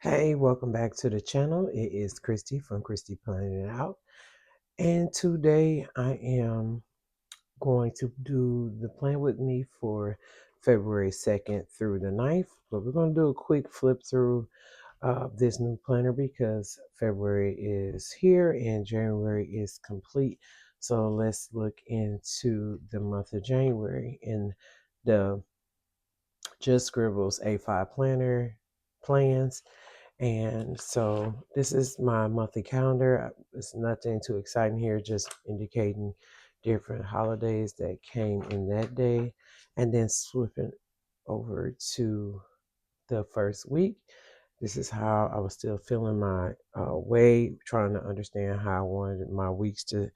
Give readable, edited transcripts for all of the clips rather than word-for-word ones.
Hey, welcome back to the channel. It is Christy from Christy Planning It Out. And today I am going to do the plan with me for February 2nd through the 9th. But we're going to do a quick flip through of this new planner because February is here and January is complete. So let's look into the month of January in the Just Scribbles A5 planner plans. And so this is my monthly calendar. It's nothing too exciting here, just indicating different holidays that came in that day. And then switching over to the first week. This is how I was still feeling my way, trying to understand how I wanted my weeks to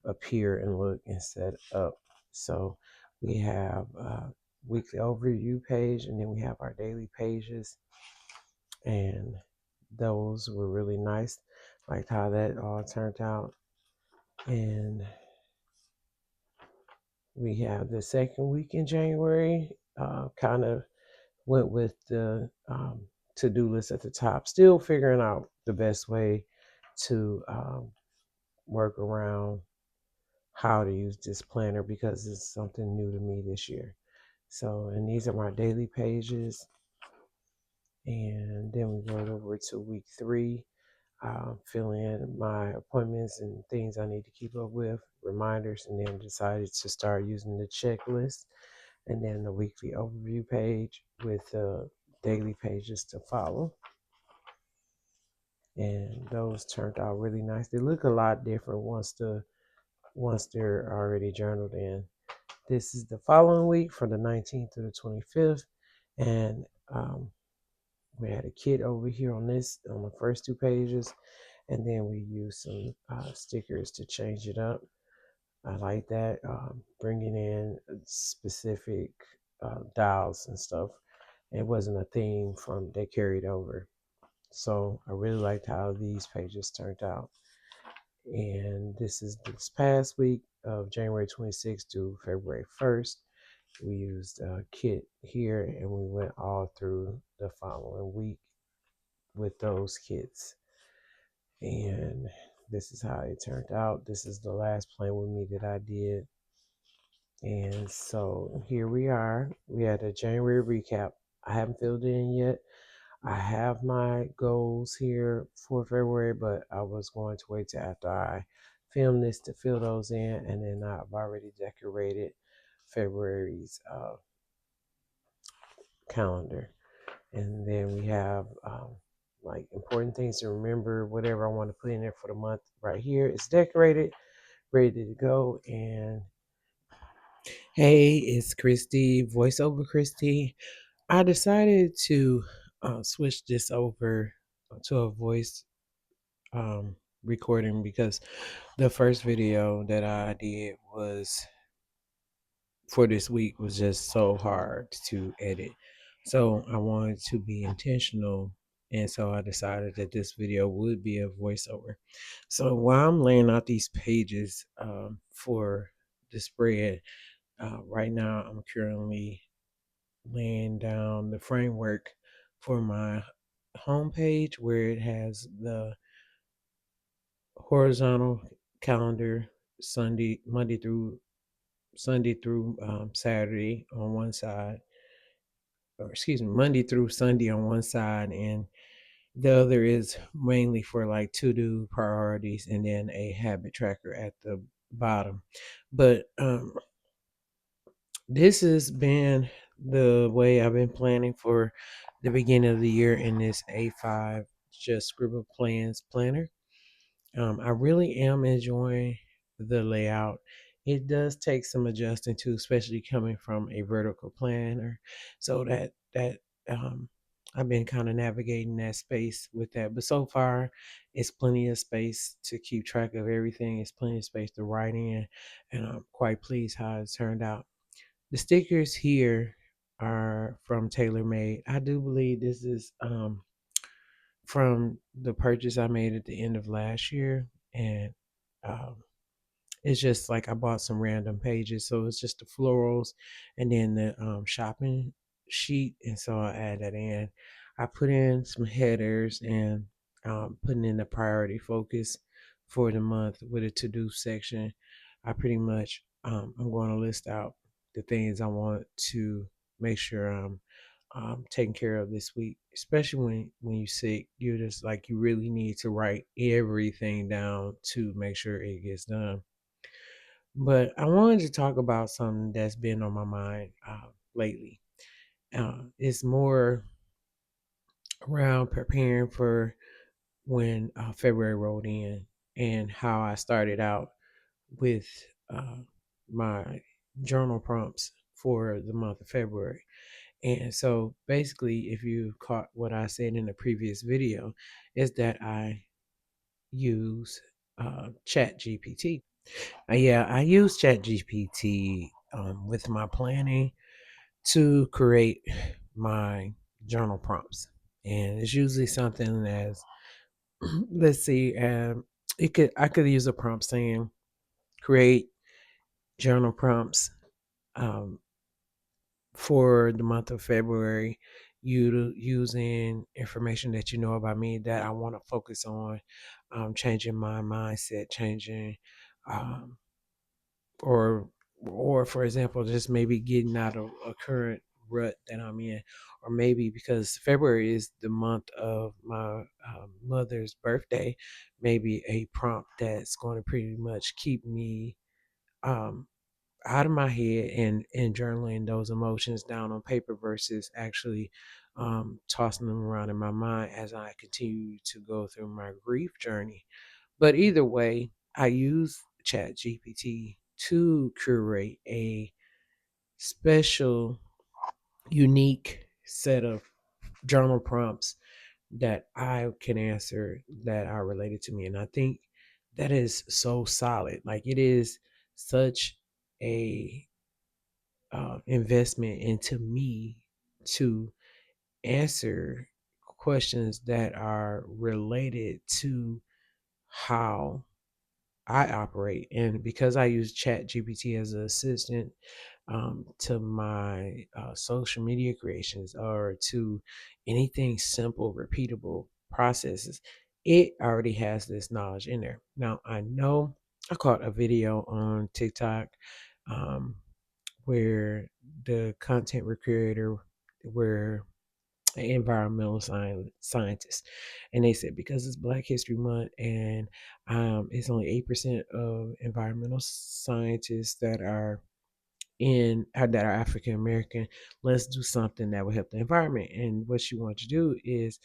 appear and look and set up. So we have a weekly overview page, and then we have our daily pages, and those were really nice. Liked how that all turned out. And we have the second week in January. Kind of went with the to-do list at the top. Still figuring out the best way to work around how to use this planner because it's something new to me this year. So, and these are my daily pages. And then we go over to week 3. Fill in my appointments and things I need to keep up with, reminders, and then decided to start using the checklist and then the weekly overview page with daily pages to follow. And those turned out really nice. They look a lot different once they're already journaled in. This is the following week from the 19th to the 25th, and we had a kit over here on the first 2 pages, and then we used some stickers to change it up. I like that, bringing in specific dials and stuff. It wasn't a theme from they carried over. So I really liked how these pages turned out. And this is this past week of January 26th to February 1st. We used a kit here and we went all through the following week with those kits. And this is how it turned out. This is the last plan with me that I did. And so here we are. We had a January recap. I haven't filled it in yet. I have my goals here for February, but I was going to wait till after I film this to fill those in. And then I've already decorated February's calendar. And then we have like important things to remember, whatever I want to put in there for the month right here. It's decorated, ready to go. And hey, it's Christy, voiceover Christy. I decided to switch this over to a voice recording because the first video that I did was for this week was just so hard to edit. So I wanted to be intentional. And so I decided that this video would be a voiceover. So while I'm laying out these pages for the spread, right now I'm currently laying down the framework for my homepage where it has the horizontal calendar Monday through Saturday on one side, or excuse me, Monday through Sunday on one side, and the other is mainly for like to-do priorities, and then a habit tracker at the bottom. But this has been the way I've been planning for the beginning of the year in this A5 Just Scribble Plans planner. I really am enjoying the layout. It does take some adjusting to, especially coming from a vertical planner. So that I've been kind of navigating that space with that. But so far, it's plenty of space to keep track of everything. It's plenty of space to write in, and I'm quite pleased how it turned out. The stickers here are from TaylorMade. I do believe this is from the purchase I made at the end of last year, and um, it's just like I bought some random pages, so it's just the florals and then the shopping sheet, and so I add that in. I put in some headers and putting in the priority focus for the month with a to-do section. I pretty much I'm going to list out the things I want to make sure I'm taking care of this week. Especially when you're sick, you're just like you really need to write everything down to make sure it gets done. But I wanted to talk about something that's been on my mind lately. It's more around preparing for when February rolled in and how I started out with uh, my journal prompts for the month of February. And so basically, if you caught what I said in the previous video, is that I use Chat GPT. Yeah, I use Chat GPT with my planning to create my journal prompts. And it's usually something as let's see, it could I could use a prompt saying create journal prompts um, for the month of February, you using information that you know about me that I want to focus on, changing my mindset, changing, um, or for example, just maybe getting out of a current rut that I'm in, or maybe because February is the month of my mother's birthday, maybe a prompt that's going to pretty much keep me um, out of my head and journaling those emotions down on paper versus actually tossing them around in my mind as I continue to go through my grief journey. But either way, I use Chat GPT to curate a special, unique set of journal prompts that I can answer that are related to me. And I think that is so solid. Like it is such a investment into me to answer questions that are related to how I operate. And because I use Chat GPT as an assistant to my social media creations or to anything simple, repeatable processes, it already has this knowledge in there. Now, I know I caught a video on TikTok um, where the content creator were an environmental scientist, and they said because it's Black History Month and it's only 8% of environmental scientists that are African American. Let's do something that will help the environment. And what she wanted to do is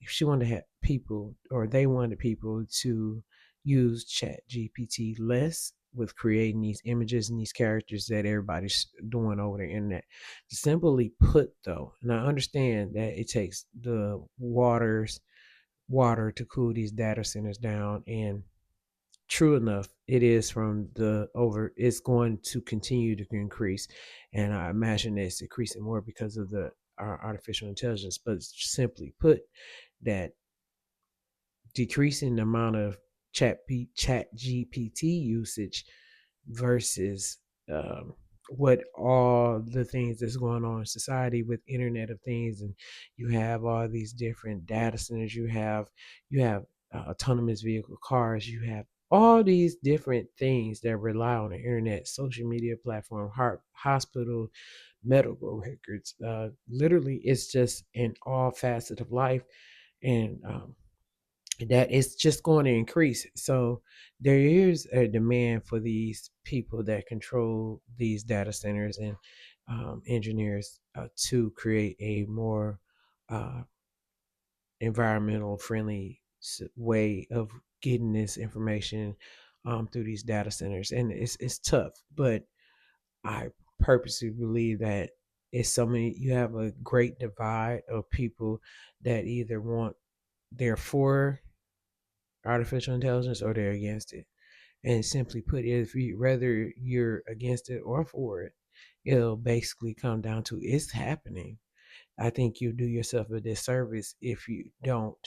she wanted to have people, or they wanted people to use Chat GPT less with creating these images and these characters that everybody's doing over the internet. Simply put, though, and I understand that it takes the water to cool these data centers down, and true enough, it is from the over. It's going to continue to increase, and I imagine it's increasing more because of the artificial intelligence. But simply put, that decreasing the amount of chat GPT usage versus um, what all the things that's going on in society with Internet of Things, and you have all these different data centers. You have autonomous vehicle cars. You have all these different things that rely on the internet, social media platform, hospital, medical records. Literally, it's just in all facets of life, and that it's just going to increase. So there is a demand for these people that control these data centers and engineers to create a more uh, environmental friendly way of getting this information through these data centers. And it's tough, but I purposely believe that it's so many. You have a great divide of people that either they're for artificial intelligence or they're against it. And simply put, if you whether you're against it or for it, it'll basically come down to it's happening. I think you do yourself a disservice if you don't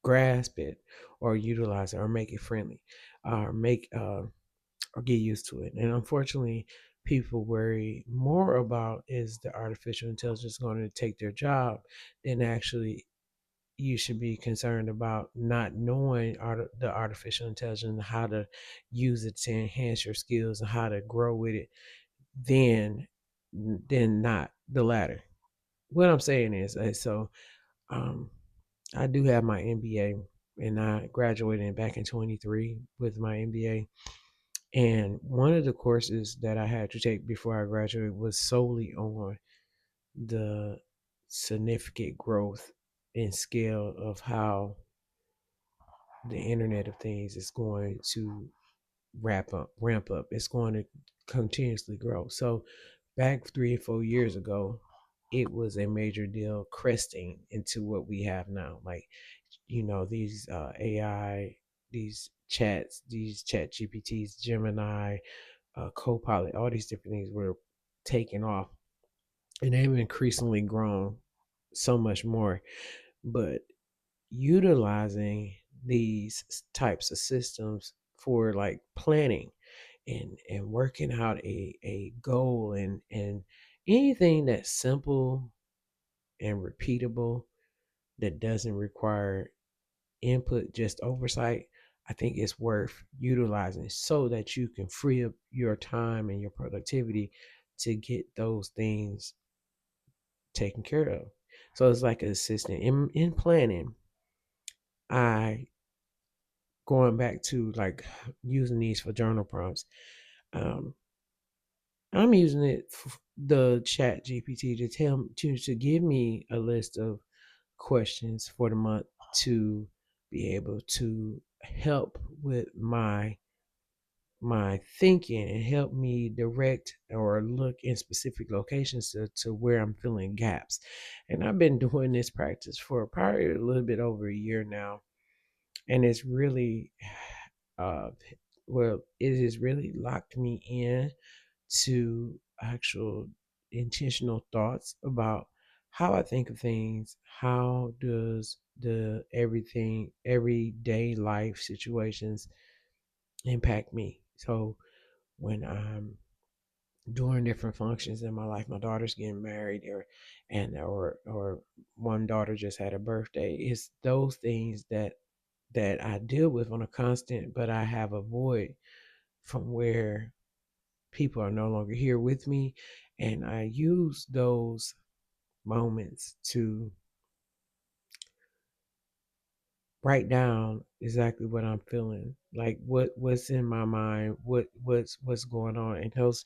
grasp it or utilize it or make it friendly or make or get used to it. And unfortunately, people worry more about is the artificial intelligence going to take their job than actually you should be concerned about not knowing the artificial intelligence, how to use it to enhance your skills and how to grow with it, then not the latter. What I'm saying is, um, I do have my MBA, and I graduated back in 23 with my MBA. And one of the courses that I had to take before I graduated was solely on the significant growth and scale of how the Internet of Things is going to ramp up. It's going to continuously grow. So back 3 or 4 years ago, it was a major deal cresting into what we have now. Like, these AI, these chat GPTs, Gemini, Copilot, all these different things were taking off, and they've increasingly grown so much more. But utilizing these types of systems for like planning and working out a goal and anything that's simple and repeatable that doesn't require input, just oversight, I think it's worth utilizing so that you can free up your time and your productivity to get those things taken care of. So it's like an assistant in planning. I going back to like using these for journal prompts. Um, I'm using the Chat GPT to to give me a list of questions for the month to be able to help with my thinking and help me direct or look in specific locations to where I'm feeling gaps. And I've been doing this practice for probably a little bit over a year now, and it's really uh it has really locked me in to actual intentional thoughts about how I think of things. How does the everything everyday life situations impact me? So when I'm doing different functions in my life, my daughter's getting married, or one daughter just had a birthday, it's those things that I deal with on a constant, but I have a void from where people are no longer here with me. And I use those moments to write down exactly what I'm feeling, like what's in my mind, what's going on. And those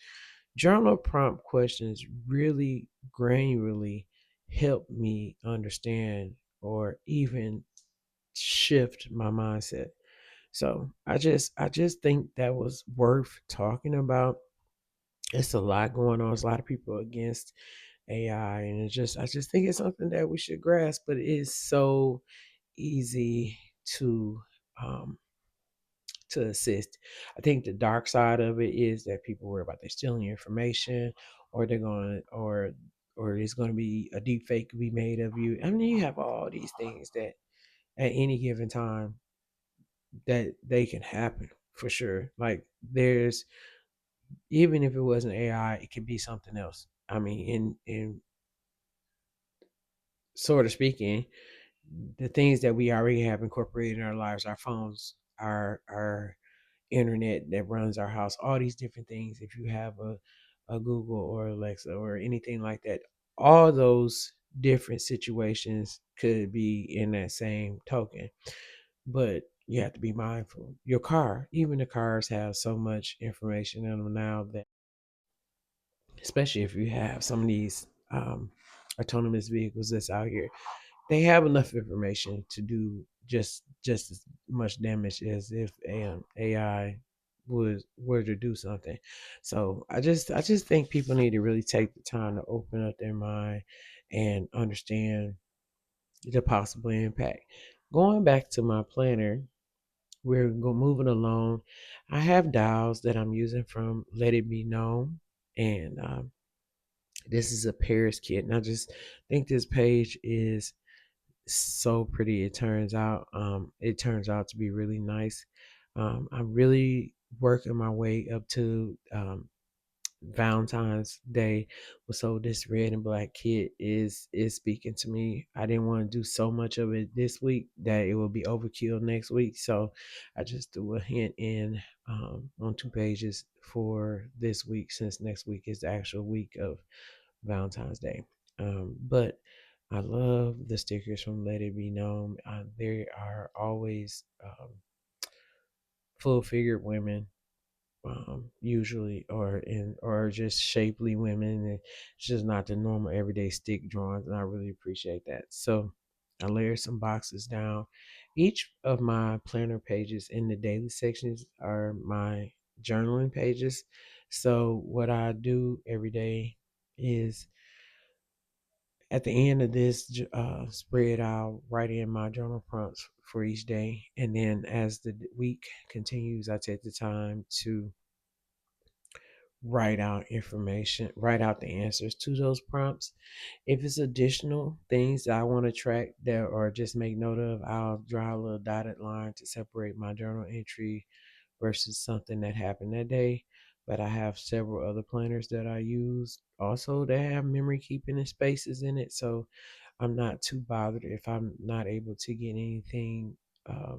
journal prompt questions really granularly help me understand or even shift my mindset. So I just think that was worth talking about. It's a lot going on. There's a lot of people against AI, and I just think it's something that we should grasp. But it is so easy to um, assist. I think the dark side of it is that people worry about they stealing your information, or they're going or there's going to be a deep fake be made of you. I mean, you have all these things that at any given time that they can happen for sure. Like there's even if it wasn't AI, it could be something else. I mean, in sort of speaking, the things that we already have incorporated in our lives, our phones, our internet that runs our house, all these different things. If you have a Google or Alexa or anything like that, all those different situations could be in that same token. But you have to be mindful. Your car, even the cars have so much information in them now that, especially if you have some of these autonomous vehicles that's out here, they have enough information to do just as much damage as if AI was were to do something. So I just think people need to really take the time to open up their mind and understand the possible impact. Going back to my planner, moving along. I have dials that I'm using from Let It Be Known, and this is a Paris kit, and I just think this page is so pretty. It turns out to be really nice. I'm really working my way up to Valentine's Day so this red and black kit is speaking to me. I didn't want to do so much of it this week that it will be overkill next week. So I just threw a hint in on 2 pages for this week, since next week is the actual week of Valentine's Day. But I love the stickers from Let It Be Known. They are always full figured women, usually, or just shapely women. And it's just not the normal everyday stick drawings, and I really appreciate that. So I layered some boxes down. Each of my planner pages in the daily sections are my journaling pages. So what I do every day is, at the end of this spread, I'll write in my journal prompts for each day. And then as the week continues, I take the time to write out the answers to those prompts. If it's additional things that I want to track that or just make note of, I'll draw a little dotted line to separate my journal entry versus something that happened that day. But I have several other planners that I use also that have memory keeping and spaces in it. So I'm not too bothered if I'm not able to get anything uh,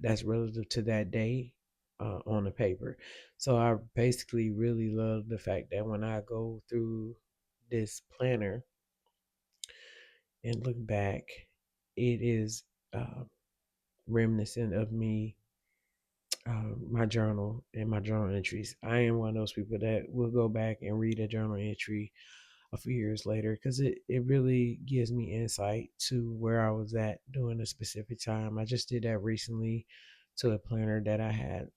that's relative to that day on the paper. So I basically really love the fact that when I go through this planner and look back, it is uh, reminiscent of me, my journal and my journal entries. I am one of those people that will go back and read a journal entry a few years later because it really gives me insight to where I was at during a specific time. I just did that recently to a planner that I had,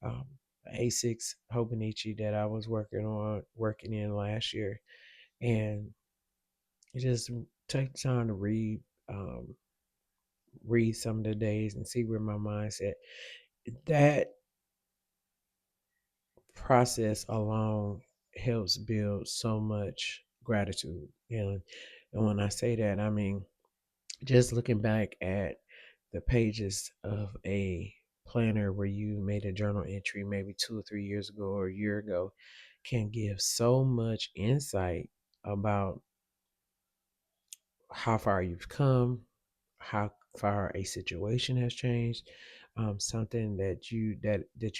A6 Hobonichi that I was working in last year. And just take time to read some of the days and see where my mind's at. That process alone helps build so much gratitude. And when I say that, I mean just looking back at the pages of a planner where you made a journal entry maybe 2 or 3 years ago or a year ago can give so much insight about how far you've come, how far a situation has changed. Something that you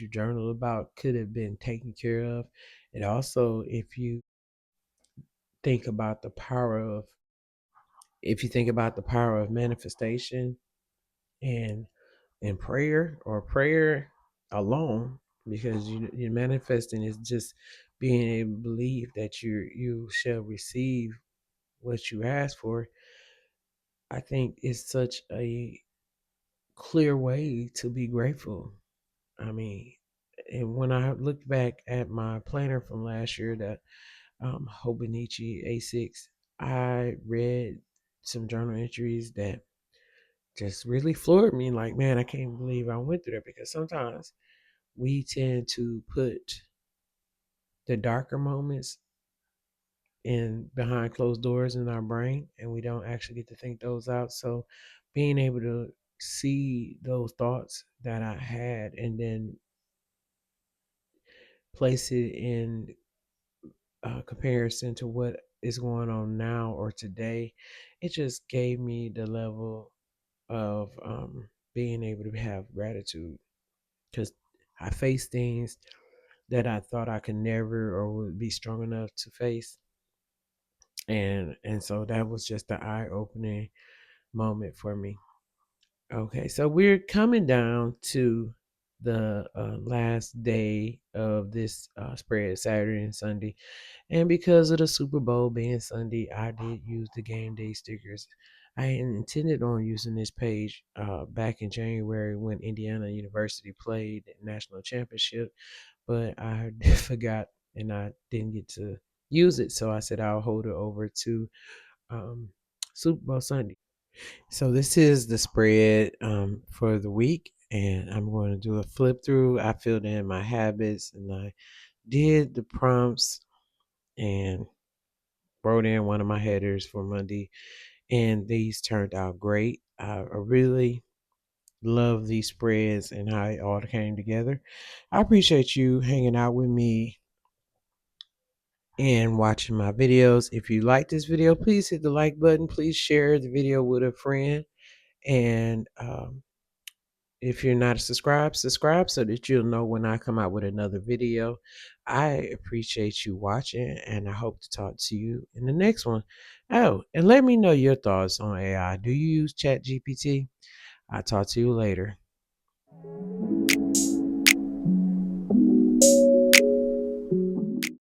journal about could have been taken care of. And also, think about the power of if you think about the power of manifestation and prayer alone, because you manifesting is just being able to believe that you shall receive what you ask for. I think it's such a clear way to be grateful. I mean, and when I looked back at my planner from last year, that Hobonichi A6, I read some journal entries that just really floored me. Like, man, I can't believe I went through that, because sometimes we tend to put the darker moments in behind closed doors in our brain, and we don't actually get to think those out. So being able to see those thoughts that I had and then place it in comparison to what is going on now or today, it just gave me the level of being able to have gratitude, because I faced things that I thought I could never or would be strong enough to face. And so that was just the eye-opening moment for me. Okay, so we're coming down to the last day of this spread, Saturday and Sunday. And because of the Super Bowl being Sunday, I did use the game day stickers. I intended on using this page back in January when Indiana University played the national championship, but I forgot and I didn't get to use it. So I said I'll hold it over to um, Super Bowl Sunday. So this is the spread for the week, and I'm going to do a flip through. I filled in my habits and I did the prompts and wrote in one of my headers for Monday, and these turned out great. I really love these spreads and how it all came together. I appreciate you hanging out with me and watching my videos. If you like this video, please hit the like button. Please share the video with a friend. And if you're not subscribed, subscribe so that you'll know when I come out with another video. I appreciate you watching, and I hope to talk to you in the next one. Oh, and let me know your thoughts on AI. Do you use ChatGPT? I'll talk to you later.